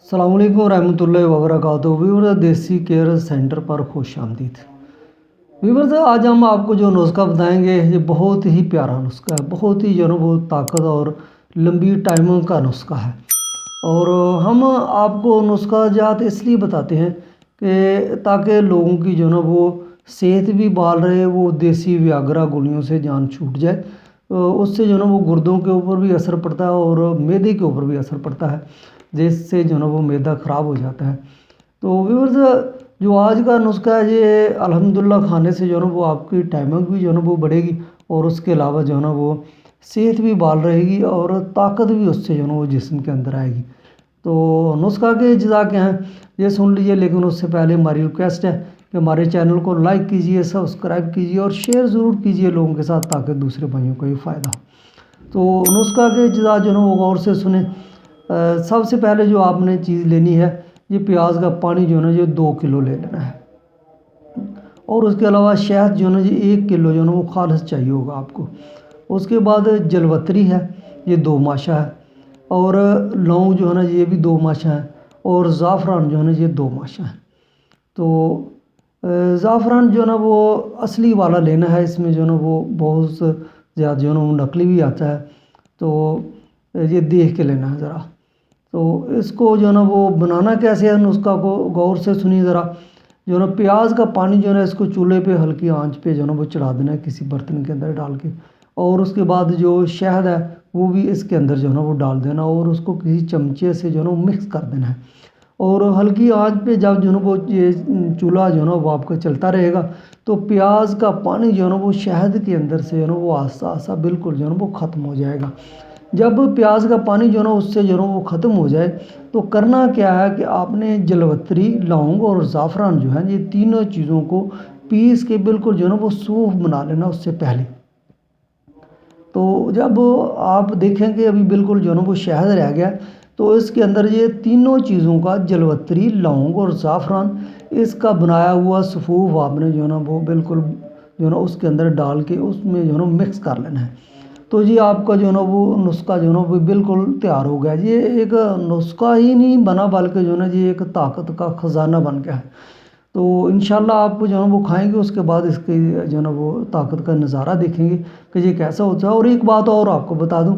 अस्सलाम वालेकुम रहमतुल्लाहि व बरकातुहू। व्यूअर्स, देसी केयर सेंटर पर खुश आमदीद। व्यूअर्स, आज हम आपको जो नुस्खा बताएंगे ये बहुत ही प्यारा नुस्खा है, बहुत ही जो है वो ताकत और लंबी टाइम का नुस्खा है। और हम आपको नुस्खा जात इसलिए बताते हैं कि ताकि लोगों की जो है वो सेहत भी बाल रहे, वो देसी व्याग्रा गोलियों से जान छूट जाए। उससे जो है वो गुर्दों के ऊपर भी असर पड़ता है और मैदे के ऊपर भी असर पड़ता है, जिससे जो है वो मैदा ख़राब हो जाता है। तो व्यूअर्स, जो आज का नुस्खा है ये अल्हम्दुलिल्लाह खाने से जो है वो आपकी टाइमिंग भी जो है वो बढ़ेगी और उसके अलावा जो है वो सेहत भी बाल रहेगी और ताकत भी उससे जो है वो जिस्म के अंदर आएगी। तो नुस्खा के अज्जा क्या हैं ये सुन लीजिए, लेकिन उससे पहले हमारी रिक्वेस्ट है कि हमारे चैनल को लाइक कीजिए, सब्सक्राइब कीजिए और शेयर ज़रूर कीजिए लोगों के साथ, ताकि दूसरे भाइयों को भी फ़ायदा हो। तो नुस्खा के अज्जा जो है वो गौर से सुने। सबसे पहले जो आपने चीज़ लेनी है, ये प्याज का पानी जो है ना ये 2 किलो ले लेना है। और उसके अलावा शहद जो है ना ये 1 किलो जो है ना वो खालिस चाहिए होगा आपको। उसके बाद जलवतरी है, ये 2 माशा है। और लौंग जो है ना ये भी 2 माशा है। और ज़ाफ़रान जो है ना ये 2 माशा है। तो ज़ाफ़रान जो है ना वो असली वाला लेना है, इसमें जो है ना वो बहुत ज़्यादा जो है ना वो नकली भी आता है, तो ये देख के लेना है ज़रा। तो इसको जो है ना वो बनाना कैसे है, नुस्खा को गौर से सुनिए ज़रा। जो है ना प्याज का पानी जो है ना इसको चूल्हे पे हल्की आंच पे जो है ना वो चढ़ा देना है किसी बर्तन के अंदर डाल के। और उसके बाद जो शहद है वो भी इसके अंदर जो है ना वो डाल देना और उसको किसी चमचे से जो है ना वो मिक्स कर देना है। और हल्की आंच पे जब जो है ना वो ये चूल्हा जो है ना वो आपका चलता रहेगा, तो प्याज का पानी जो है ना वो शहद के अंदर से जो है ना वो आस्ता आस्ता बिल्कुल जो है ना वो ख़त्म हो जाएगा। जब प्याज का पानी जो है ना उससे जो है ना वो ख़त्म हो जाए, तो करना क्या है कि आपने जलवतरी, लौंग और ज़ाफ़रान जो है ये तीनों चीज़ों को पीस के बिल्कुल जो है ना वो सूख बना लेना उससे पहले। तो जब आप देखें कि अभी बिल्कुल जो है ना वो शहद रह गया, तो इसके अंदर ये तीनों चीज़ों का जलवतरी, लौंग और ज़ाफ़रान इसका बनाया हुआ सफ़ूफ आपने जो है ना वो बिल्कुल जो है ना उसके अंदर डाल के उसमें जो है ना मिक्स कर लेना है। तो जी आपका जो है ना वो नुस्खा जो है ना वो बिल्कुल तैयार हो गया। ये एक नुस्खा ही नहीं बना, बल्कि जो है ना ये एक ताकत का ख़जाना बन गया है। तो इंशाल्लाह आप जो है वो खाएंगे, उसके बाद इसकी जो है ना वो ताकत का नज़ारा देखेंगे कि ये कैसा होता है। और एक बात और आपको बता दूं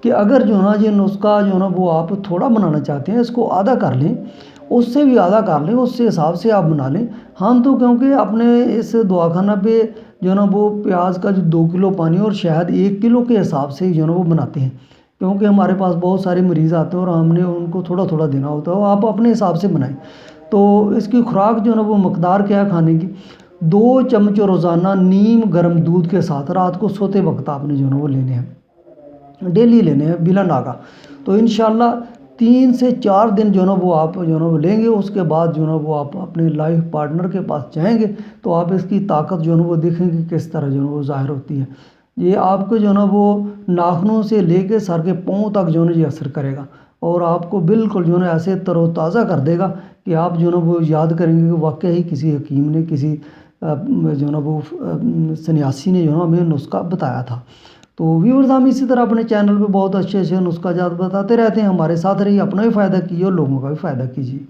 कि अगर जो है ना ये नुस्खा जो है ना वो आप थोड़ा बनाना चाहते हैं, इसको आधा कर लें, उससे भी आधा कर लें, उससे हिसाब से आप बना लें। हम तो क्योंकि अपने इस दवाखाना पे जो है ना वो प्याज का जो 2 किलो पानी और शहद 1 किलो के हिसाब से जो है ना वो बनाते हैं, क्योंकि हमारे पास बहुत सारे मरीज़ आते हैं और हमने उनको थोड़ा थोड़ा देना होता है। आप अपने हिसाब से बनाएं। तो इसकी खुराक जो है ना वो मकदार क्या है खाने की, 2 चम्मच रोज़ाना नीम गर्म दूध के साथ रात को सोते वक्त आपने जो है ना वो लेने हैं, डेली लेने हैं बिला नागा। तो इंशाल्लाह 3 से 4 दिन जो है ना वो आप जो है ना वो लेंगे। उसके बाद जो है ना वो आप अपने लाइफ पार्टनर के पास जाएंगे, तो आप इसकी ताकत जो है ना वो देखेंगे किस तरह जो है वो ज़ाहिर होती है। ये आपको जो है ना वो नाखूनों से लेके सर के पाँव तक जो है ना ये असर करेगा और आपको बिल्कुल जो है ना ऐसे तरोताज़ा कर देगा कि आप जो है ना वो याद करेंगे कि वाकई ही किसी हकीम ने, किसी जो है ना वो सन्यासी ने जो है ना हमें नुस्खा बताया था। तो व्यूअर्स, हम इसी तरह अपने चैनल पे बहुत अच्छे अच्छे नुस्खा जात बताते रहते हैं। हमारे साथ रहिए, अपना भी फ़ायदा कीजिए और लोगों का भी फ़ायदा कीजिए।